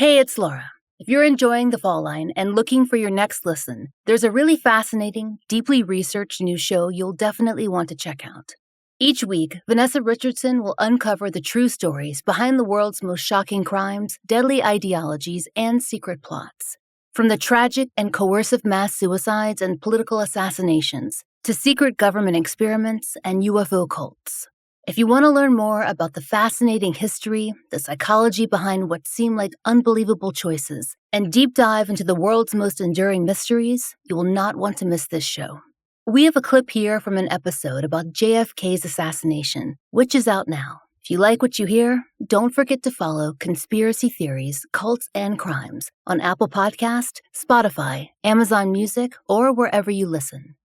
Hey, it's Laura. If you're enjoying The Fall Line and looking for your next listen, there's a really fascinating, deeply researched new show you'll definitely want to check out. Each week, Vanessa Richardson will uncover the true stories behind the world's most shocking crimes, deadly ideologies, and secret plots. From the tragic and coercive mass suicides and political assassinations to secret government experiments and UFO cults. If you want to learn more about the fascinating history, the psychology behind what seem like unbelievable choices, and deep dive into the world's most enduring mysteries, you will not want to miss this show. We have a clip here from an episode about JFK's assassination, which is out now. If you like what you hear, don't forget to follow Conspiracy Theories, Cults, and Crimes on Apple Podcast, Spotify, Amazon Music, or wherever you listen.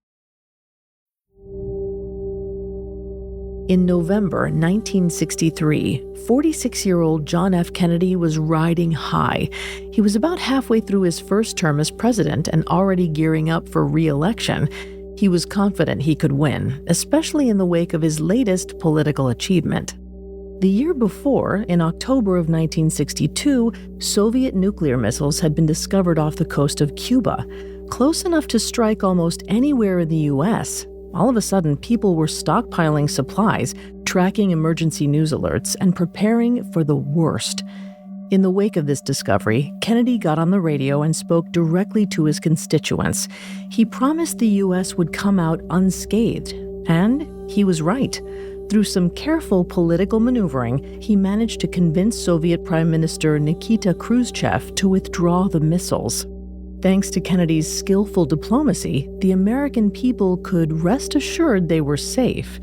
In November 1963, 46-year-old John F. Kennedy was riding high. He was about halfway through his first term as president and already gearing up for re-election. He was confident he could win, especially in the wake of his latest political achievement. The year before, in October of 1962, Soviet nuclear missiles had been discovered off the coast of Cuba, close enough to strike almost anywhere in the U.S. All of a sudden, people were stockpiling supplies, tracking emergency news alerts, and preparing for the worst. In the wake of this discovery, Kennedy got on the radio and spoke directly to his constituents. He promised the U.S. would come out unscathed, and he was right. Through some careful political maneuvering, he managed to convince Soviet Prime Minister Nikita Khrushchev to withdraw the missiles. Thanks to Kennedy's skillful diplomacy, the American people could rest assured they were safe.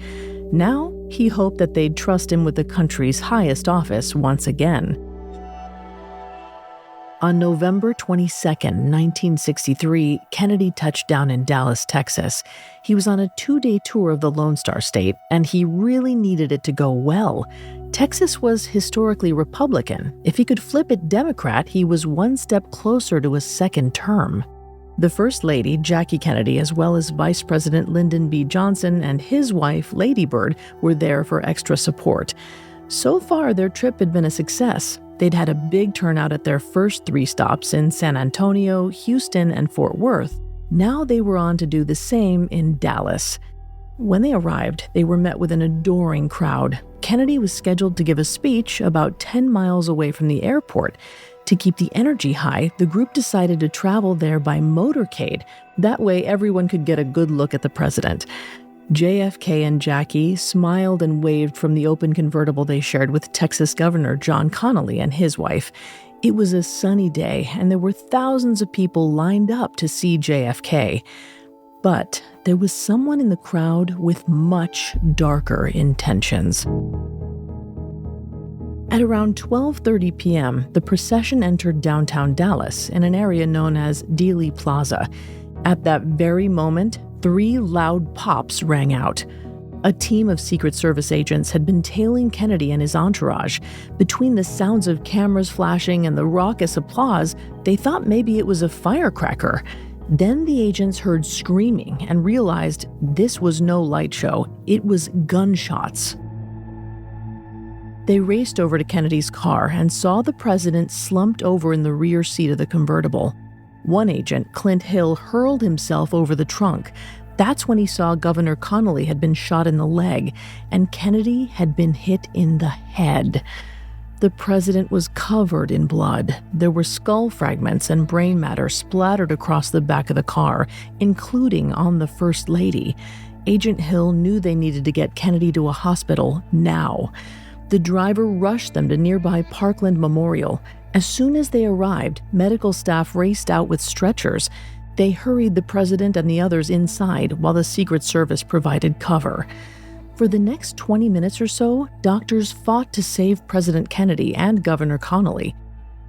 Now, he hoped that they'd trust him with the country's highest office once again. On November 22, 1963, Kennedy touched down in Dallas, Texas. He was on a 2-day tour of the Lone Star State, and he really needed it to go well. Texas was historically Republican. If he could flip it Democrat, he was one step closer to a second term. The First Lady, Jackie Kennedy, as well as Vice President Lyndon B. Johnson and his wife, Lady Bird, were there for extra support. So far, their trip had been a success. They'd had a big turnout at their first 3 stops in San Antonio, Houston, and Fort Worth. Now they were on to do the same in Dallas. When they arrived, they were met with an adoring crowd. Kennedy was scheduled to give a speech about 10 miles away from the airport. To keep the energy high, the group decided to travel there by motorcade. That way, everyone could get a good look at the president. JFK and Jackie smiled and waved from the open convertible they shared with Texas Governor John Connally and his wife. It was a sunny day, and there were thousands of people lined up to see JFK. But there was someone in the crowd with much darker intentions. At around 12:30 p.m., the procession entered downtown Dallas in an area known as Dealey Plaza. At that very moment, 3 loud pops rang out. A team of Secret Service agents had been tailing Kennedy and his entourage. Between the sounds of cameras flashing and the raucous applause, they thought maybe it was a firecracker. Then the agents heard screaming and realized this was no light show. It was gunshots. They raced over to Kennedy's car and saw the president slumped over in the rear seat of the convertible. One agent, Clint Hill, hurled himself over the trunk. That's when he saw Governor Connally had been shot in the leg, and Kennedy had been hit in the head. The president was covered in blood. There were skull fragments and brain matter splattered across the back of the car, including on the First Lady. Agent Hill knew they needed to get Kennedy to a hospital now. The driver rushed them to nearby Parkland Memorial. As soon as they arrived, medical staff raced out with stretchers. They hurried the president and the others inside while the Secret Service provided cover. For the next 20 minutes or so, doctors fought to save President Kennedy and Governor Connally.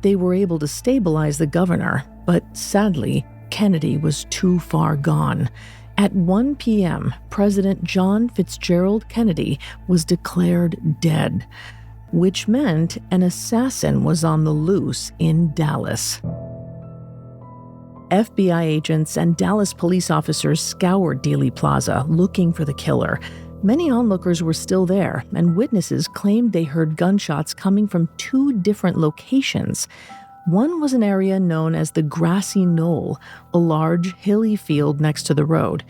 They were able to stabilize the governor, but sadly, Kennedy was too far gone. At 1 p.m., President John Fitzgerald Kennedy was declared dead, which meant an assassin was on the loose in Dallas. FBI agents and Dallas police officers scoured Dealey Plaza looking for the killer. Many onlookers were still there, and witnesses claimed they heard gunshots coming from 2 different locations. One was an area known as the Grassy Knoll, a large, hilly field next to the road.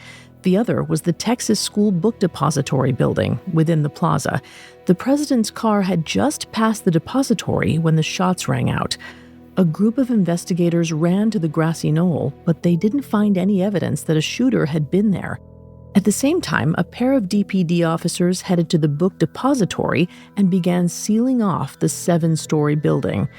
The other was the Texas School Book Depository building within the plaza. The president's car had just passed the depository when the shots rang out. A group of investigators ran to the Grassy Knoll, but they didn't find any evidence that a shooter had been there. At the same time, a pair of DPD officers headed to the book depository and began sealing off the 7-story building.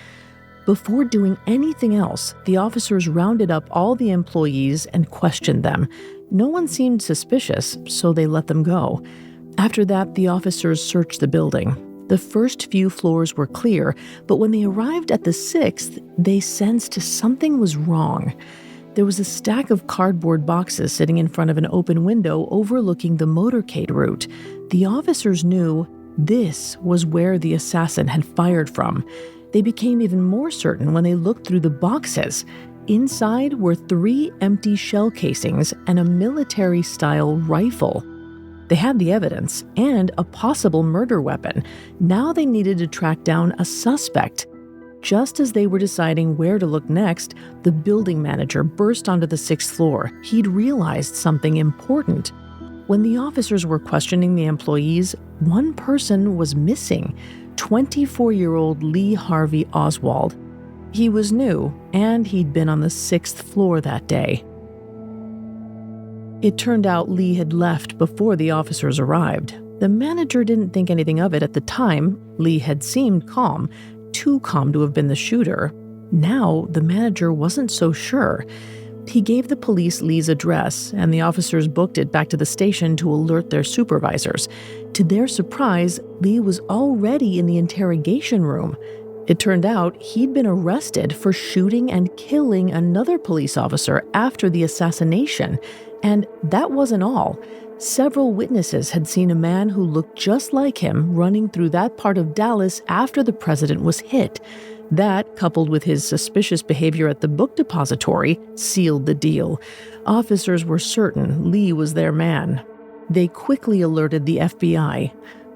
Before doing anything else, the officers rounded up all the employees and questioned them. No one seemed suspicious, so they let them go. After that, the officers searched the building. The first few floors were clear, but when they arrived at the 6th, they sensed something was wrong. There was a stack of cardboard boxes sitting in front of an open window overlooking the motorcade route. The officers knew this was where the assassin had fired from. They became even more certain when they looked through the boxes. Inside were 3 empty shell casings and a military-style rifle. They had the evidence and a possible murder weapon. Now they needed to track down a suspect. Just as they were deciding where to look next, the building manager burst onto the 6th floor. He'd realized something important. When the officers were questioning the employees, one person was missing: 24-year-old Lee Harvey Oswald. He was new, and he'd been on the 6th floor that day. It turned out Lee had left before the officers arrived. The manager didn't think anything of it at the time. Lee had seemed calm, too calm to have been the shooter. Now, the manager wasn't so sure. He gave the police Lee's address, and the officers booked it back to the station to alert their supervisors. To their surprise, Lee was already in the interrogation room. It turned out he'd been arrested for shooting and killing another police officer after the assassination. And that wasn't all. Several witnesses had seen a man who looked just like him running through that part of Dallas after the president was hit. That, coupled with his suspicious behavior at the book depository, sealed the deal. Officers were certain Lee was their man. They quickly alerted the FBI.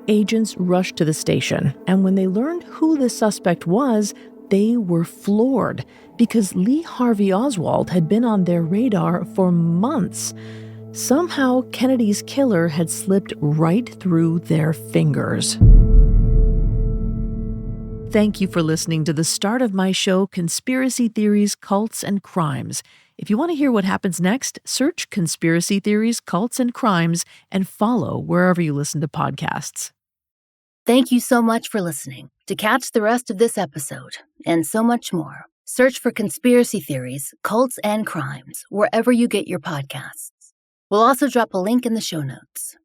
Agents rushed to the station, and when they learned who the suspect was, they were floored because Lee Harvey Oswald had been on their radar for months. Somehow, Kennedy's killer had slipped right through their fingers. Thank you for listening to the start of my show, Conspiracy Theories, Cults, and Crimes. If you want to hear what happens next, search Conspiracy Theories, Cults, and Crimes and follow wherever you listen to podcasts. Thank you so much for listening. To catch the rest of this episode, and so much more, search for Conspiracy Theories, Cults, and Crimes wherever you get your podcasts. We'll also drop a link in the show notes.